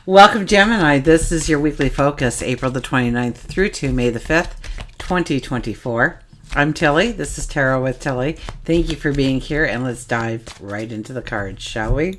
Welcome, Gemini. This is your weekly focus, April the 29th through to May the 5th, 2024. I'm Tilly. This is Tarot with Tilly. Thank you for being here, and let's dive right into the cards, shall we?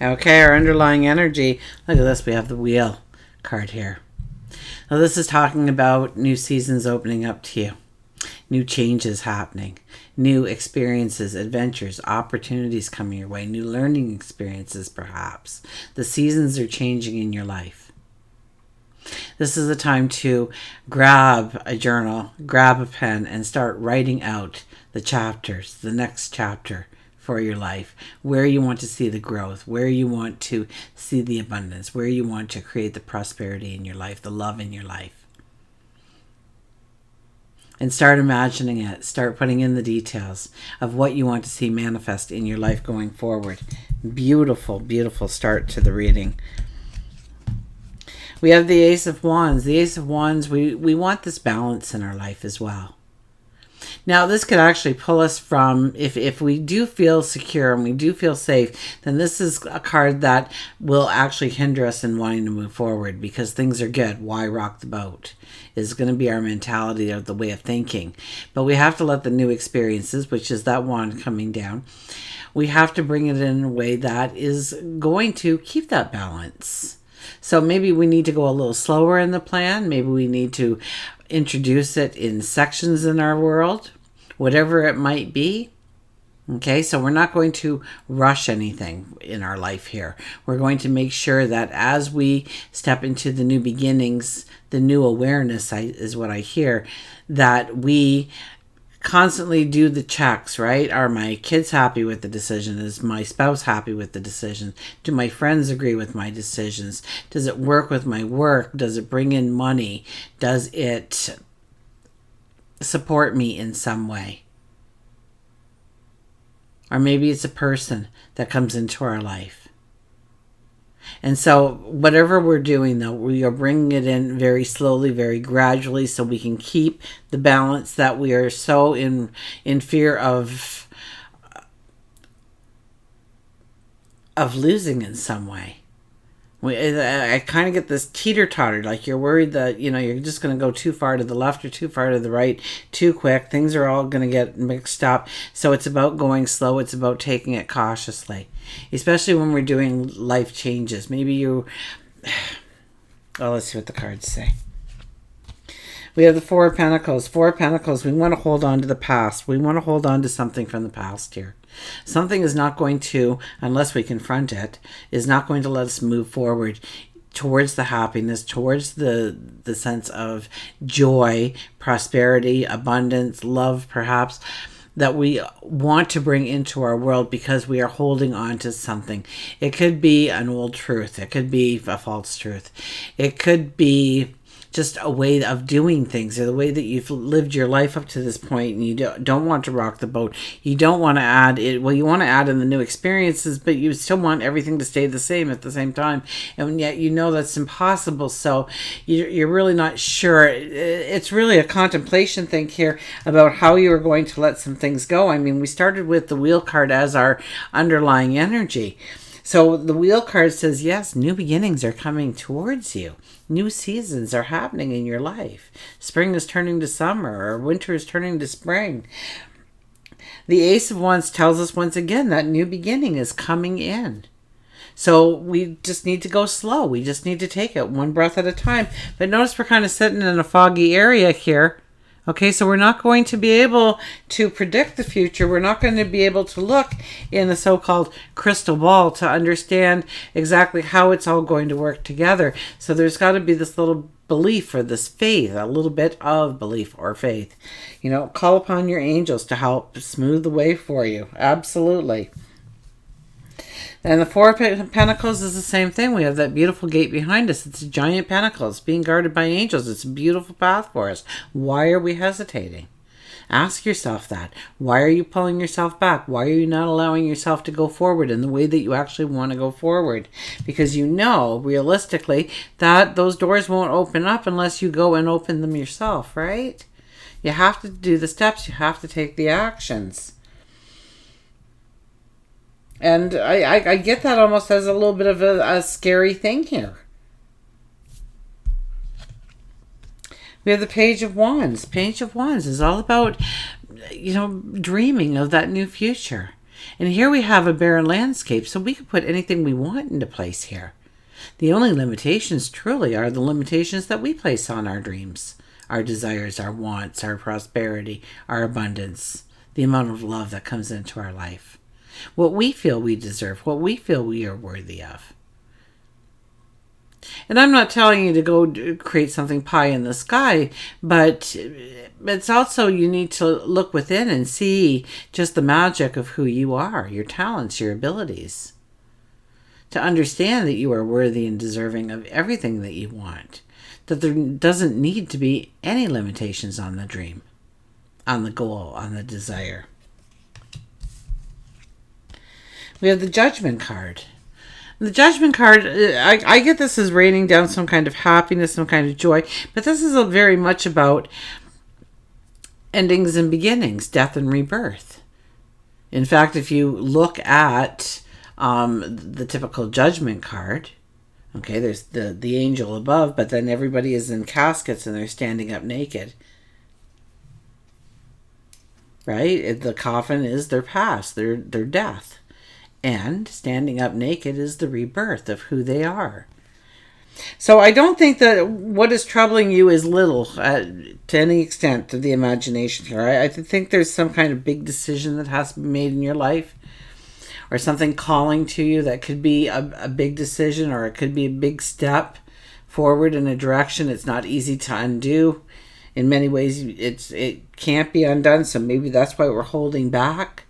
Okay, our underlying energy. Look at this. We have the Wheel card here. Now, this is talking about new seasons opening up to you. New changes happening, new experiences, adventures, opportunities coming your way, new learning experiences perhaps. The seasons are changing in your life. This is the time to grab a journal, grab a pen, and start writing out the chapters, the next chapter for your life, where you want to see the growth, where you want to see the abundance, where you want to create the prosperity in your life, the love in your life. And start imagining it. Start putting in the details of what you want to see manifest in your life going forward. Beautiful, beautiful start to the reading. We have the Ace of Wands. The Ace of Wands, we want this balance in our life as well. Now, this could actually pull us from, if we do feel secure and we do feel safe, then this is a card that will actually hinder us in wanting to move forward because things are good. Why rock the boat? Is going to be our mentality or the way of thinking. But we have to let the new experiences, which is that wand coming down, we have to bring it in a way that is going to keep that balance. So maybe we need to go a little slower in the plan. Maybe we need to introduce it in sections in our world, whatever it might be. Okay, so we're not going to rush anything in our life here. We're going to make sure that as we step into the new beginnings, the new awareness is what I hear, that we constantly do the checks, right? Are my kids happy with the decision? Is my spouse happy with the decision? Do my friends agree with my decisions? Does it work with my work? Does it bring in money? Does it support me in some way? Or maybe it's a person that comes into our life. And so whatever we're doing, though, we are bringing it in very slowly, very gradually, so we can keep the balance that we are so in fear of losing in some way. I kind of get this teeter-totter, like you're worried that, you're just going to go too far to the left or too far to the right too quick. Things are all going to get mixed up. So it's about going slow. It's about taking it cautiously, especially when we're doing life changes. Maybe let's see what the cards say. We have the Four of Pentacles. Four of Pentacles, we want to hold on to the past. We want to hold on to something from the past here. Something is not going to, unless we confront it, is not going to let us move forward towards the happiness, towards the sense of joy, prosperity, abundance, love perhaps, that we want to bring into our world because we are holding on to something. It could be an old truth. It could be a false truth. It could be just a way of doing things, or the way that you've lived your life up to this point, and you don't want to rock the boat. You don't want to add it. Well, you want to add in the new experiences, but you still want everything to stay the same at the same time, and yet that's impossible. So you're really not sure. It's really a contemplation thing here about how you are going to let some things go. I mean, we started with the Wheel card as our underlying energy. So the Wheel card says, yes, new beginnings are coming towards you. New seasons are happening in your life. Spring is turning to summer, or winter is turning to spring. The Ace of Wands tells us once again that new beginning is coming in. So we just need to go slow. We just need to take it one breath at a time. But notice we're kind of sitting in a foggy area here. Okay, so we're not going to be able to predict the future. We're not going to be able to look in the so-called crystal ball to understand exactly how it's all going to work together. So there's got to be this little belief or this faith, a little bit of belief or faith. Call upon your angels to help smooth the way for you. Absolutely. And the Four of Pentacles is the same thing. We have that beautiful gate behind us. It's a giant pentacle. It's being guarded by angels. It's a beautiful path for us. Why are we hesitating? Ask yourself that. Why are you pulling yourself back? Why are you not allowing yourself to go forward in the way that you actually want to go forward? Because realistically, that those doors won't open up unless you go and open them yourself, right? You have to do the steps. You have to take the actions. And I get that almost as a little bit of a scary thing here. We have the Page of Wands. Page of Wands is all about, dreaming of that new future. And here we have a barren landscape, so we can put anything we want into place here. The only limitations truly are the limitations that we place on our dreams, our desires, our wants, our prosperity, our abundance, the amount of love that comes into our life. What we feel we deserve, what we feel we are worthy of. And I'm not telling you to go create something pie in the sky, but it's also you need to look within and see just the magic of who you are, your talents, your abilities. To understand that you are worthy and deserving of everything that you want. That there doesn't need to be any limitations on the dream, on the goal, on the desire. We have the Judgment card. The Judgment card, I get this as raining down some kind of happiness, some kind of joy, but this is very much about endings and beginnings, death and rebirth. In fact, if you look at the typical Judgment card, okay, there's the angel above, but then everybody is in caskets and they're standing up naked. Right? The coffin is their past, their death. And standing up naked is the rebirth of who they are. So I don't think that what is troubling you is little to any extent to the imagination here. I think there's some kind of big decision that has to be made in your life, or something calling to you that could be a big decision, or it could be a big step forward in a direction it's not easy to undo. In many ways, it can't be undone, so maybe that's why we're holding back.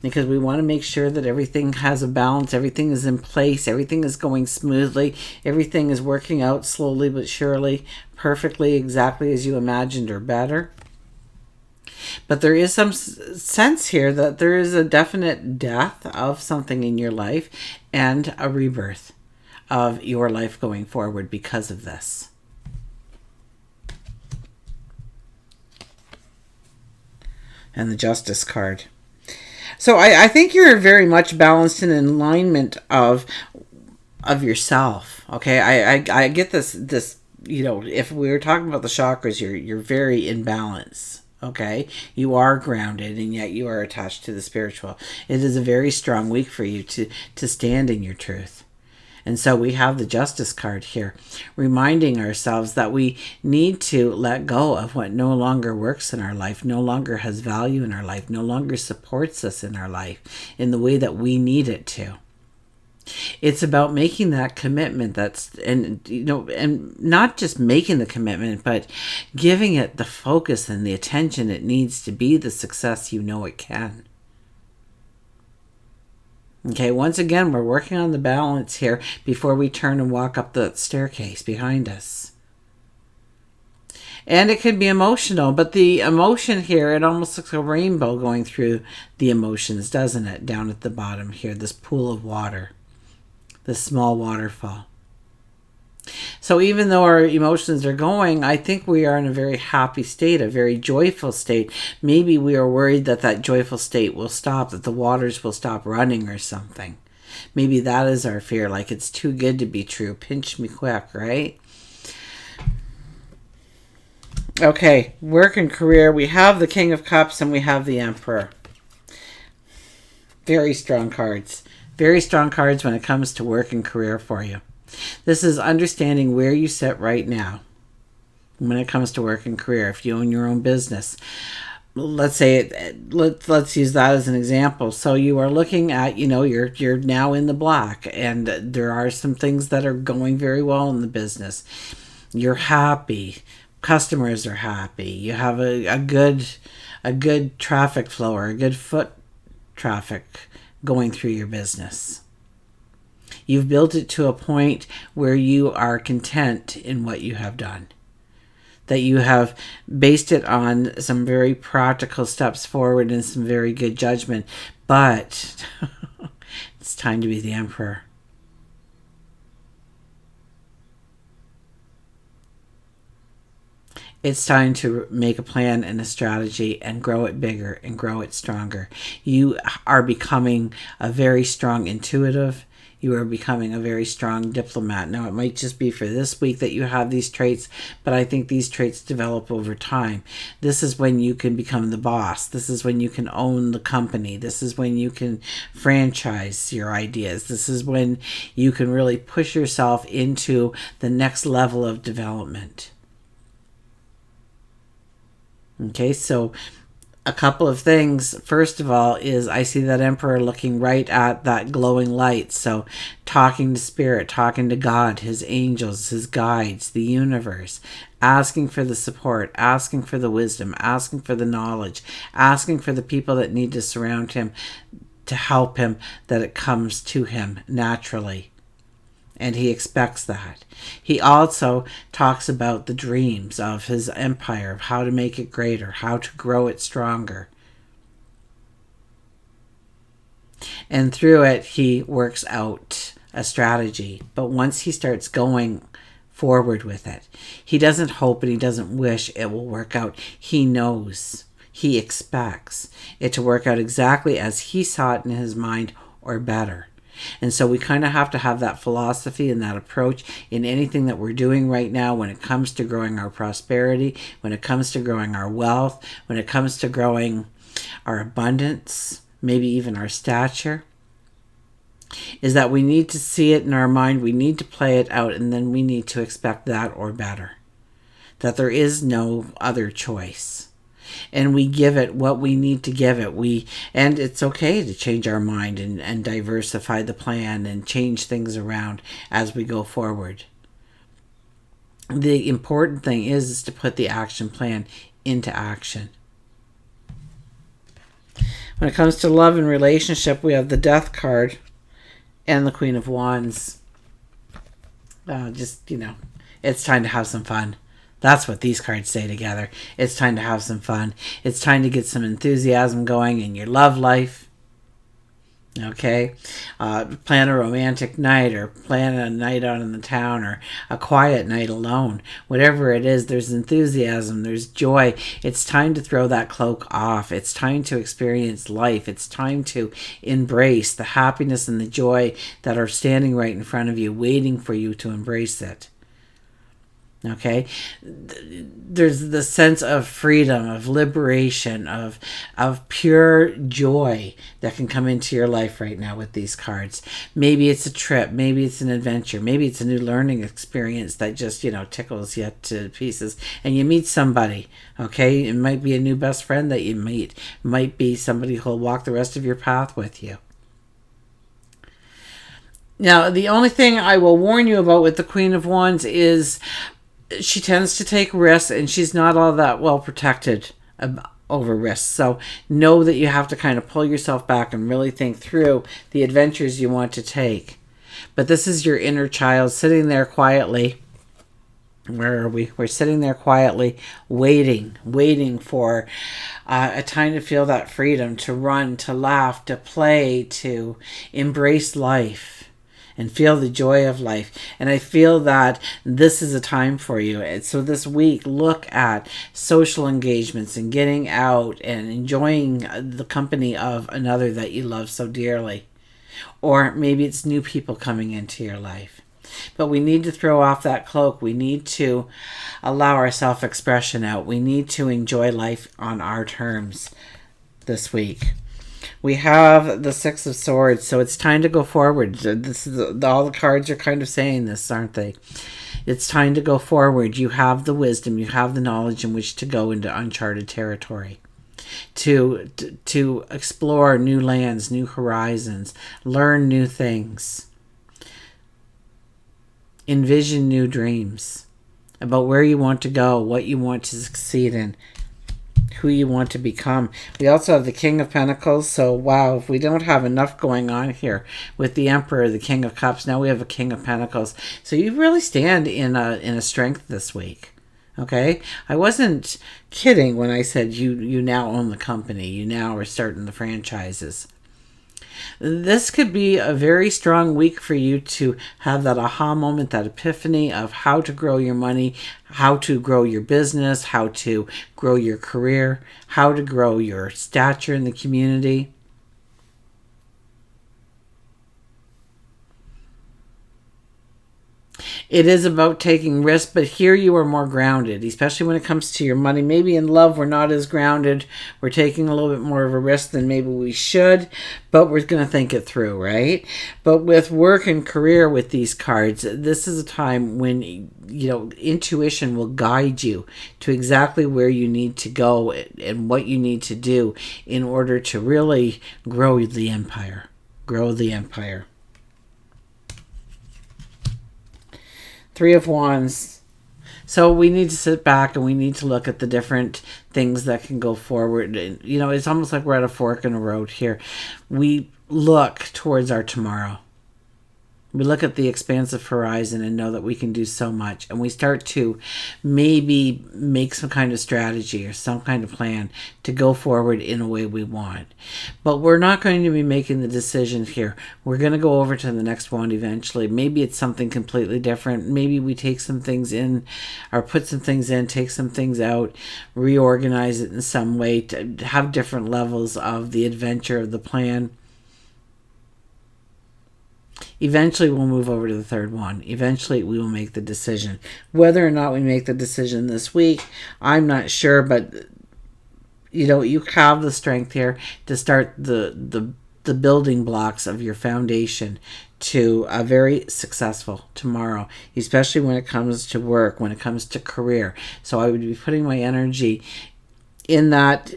Because we want to make sure that everything has a balance, everything is in place, everything is going smoothly, everything is working out slowly but surely, perfectly, exactly as you imagined or better. But there is some sense here that there is a definite death of something in your life and a rebirth of your life going forward because of this. And the Justice card. So I think you're very much balanced and in alignment of yourself. Okay, I get this if we were talking about the chakras, you're very in balance. Okay, you are grounded and yet you are attached to the spiritual. It is a very strong week for you to stand in your truth. And so we have the Justice card here, reminding ourselves that we need to let go of what no longer works in our life, no longer has value in our life, no longer supports us in our life in the way that we need it to. It's about making that commitment and not just making the commitment, but giving it the focus and the attention it needs to be the success you know it can. Okay, once again, we're working on the balance here before we turn and walk up the staircase behind us. And it can be emotional, but the emotion here, it almost looks like a rainbow going through the emotions, doesn't it? Down at the bottom here, this pool of water, this small waterfall. So even though our emotions are going, I think we are in a very happy state, a very joyful state. Maybe we are worried that that joyful state will stop, that the waters will stop running or something. Maybe that is our fear, like it's too good to be true. Pinch me quick, right? Okay, work and career. We have the King of Cups and we have the Emperor. Very strong cards. Very strong cards when it comes to work and career for you. This is understanding where you sit right now when it comes to work and career. If you own your own business, let's say let's use that as an example. So you are looking at, you're now in the black, and there are some things that are going very well in the business. You're happy, customers are happy. You have a good traffic flow or a good foot traffic going through your business. You've built it to a point where you are content in what you have done. That you have based it on some very practical steps forward and some very good judgment. But it's time to be the Emperor. It's time to make a plan and a strategy and grow it bigger and grow it stronger. You are becoming a very strong intuitive. You are becoming a very strong diplomat. Now, it might just be for this week that you have these traits, but I think these traits develop over time. This is when you can become the boss. This is when you can own the company. This is when you can franchise your ideas. This is when you can really push yourself into the next level of development. Okay, so a couple of things. First of all is I see that Emperor looking right at that glowing light. So talking to Spirit, talking to God, his angels, his guides, the universe, asking for the support, asking for the wisdom, asking for the knowledge, asking for the people that need to surround him to help him, that it comes to him naturally. And he expects that. He also talks about the dreams of his empire, of how to make it greater, how to grow it stronger. And through it, he works out a strategy. But once he starts going forward with it, he doesn't hope and he doesn't wish it will work out. He knows, he expects it to work out exactly as he saw it in his mind or better. And so we kind of have to have that philosophy and that approach in anything that we're doing right now when it comes to growing our prosperity, when it comes to growing our wealth, when it comes to growing our abundance, maybe even our stature, is that we need to see it in our mind, we need to play it out, and then we need to expect that or better. That there is no other choice. And we give it what we need to give it. And it's okay to change our mind and diversify the plan and change things around as we go forward. The important thing is to put the action plan into action. When it comes to love and relationship, we have the Death card and the Queen of Wands. It's time to have some fun. That's what these cards say together. It's time to have some fun. It's time to get some enthusiasm going in your love life. Okay? Plan a romantic night, or plan a night out in the town, or a quiet night alone. Whatever it is, there's enthusiasm, there's joy. It's time to throw that cloak off. It's time to experience life. It's time to embrace the happiness and the joy that are standing right in front of you, waiting for you to embrace it. Okay, there's the sense of freedom, of liberation, of pure joy that can come into your life right now with these cards. Maybe it's a trip, maybe it's an adventure, maybe it's a new learning experience that just, tickles you to pieces. And you meet somebody, okay? It might be a new best friend that you meet. It might be somebody who'll walk the rest of your path with you. Now, the only thing I will warn you about with the Queen of Wands is she tends to take risks, and she's not all that well protected over risks. So know that you have to kind of pull yourself back and really think through the adventures you want to take. But this is your inner child sitting there quietly. Where are we? We're sitting there quietly, waiting for a time to feel that freedom, to run, to laugh, to play, to embrace life. And feel the joy of life. And I feel that this is a time for you. And so this week, look at social engagements and getting out and enjoying the company of another that you love so dearly. Or maybe it's new people coming into your life. But we need to throw off that cloak. We need to allow our self-expression out. We need to enjoy life on our terms this week. We have the Six of Swords, so it's time to go forward. This is all the cards are kind of saying this, aren't they? It's time to go forward. You have the wisdom, you have the knowledge in which to go into uncharted territory, to explore new lands, new horizons, learn new things, envision new dreams about where you want to go, what you want to succeed in, who you want to become. We also have the King of Pentacles. So wow, if we don't have enough going on here with the Emperor, the King of Cups, now we have a King of Pentacles. So you really stand in a strength this week. Okay, I wasn't kidding when I said you now own the company. You now are starting the franchises. This could be a very strong week for you to have that aha moment, that epiphany of how to grow your money, how to grow your business, how to grow your career, how to grow your stature in the community. It is about taking risks, but here you are more grounded, especially when it comes to your money. Maybe in love, we're not as grounded. We're taking a little bit more of a risk than maybe we should, but we're going to think it through, right? But with work and career with these cards, this is a time when, intuition will guide you to exactly where you need to go and what you need to do in order to really grow the empire. Grow the empire. Three of Wands. So we need to sit back and we need to look at the different things that can go forward. It's almost like we're at a fork in the road here. We look towards our tomorrow. We look at the expansive horizon and know that we can do so much. And we start to maybe make some kind of strategy or some kind of plan to go forward in a way we want. But we're not going to be making the decisions here. We're going to go over to the next one eventually. Maybe it's something completely different. Maybe we take some things in or put some things in, take some things out, reorganize it in some way to have different levels of the adventure of the plan. Eventually, we'll move over to the third one. Eventually, we will make the decision. Whether or not we make the decision this week, I'm not sure, but you have the strength here to start the building blocks of your foundation to a very successful tomorrow, especially when it comes to work, when it comes to career. So I would be putting my energy in that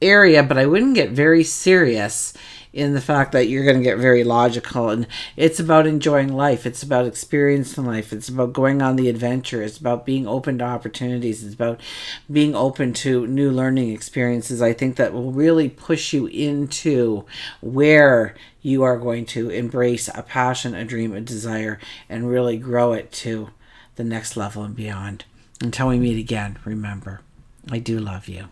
area, but I wouldn't get very serious in the fact that you're going to get very logical. And it's about enjoying life. It's about experiencing life. It's about going on the adventure. It's about being open to opportunities. It's about being open to new learning experiences. I think that will really push you into where you are going to embrace a passion, a dream, a desire, and really grow it to the next level and beyond. Until we meet again, remember, I do love you.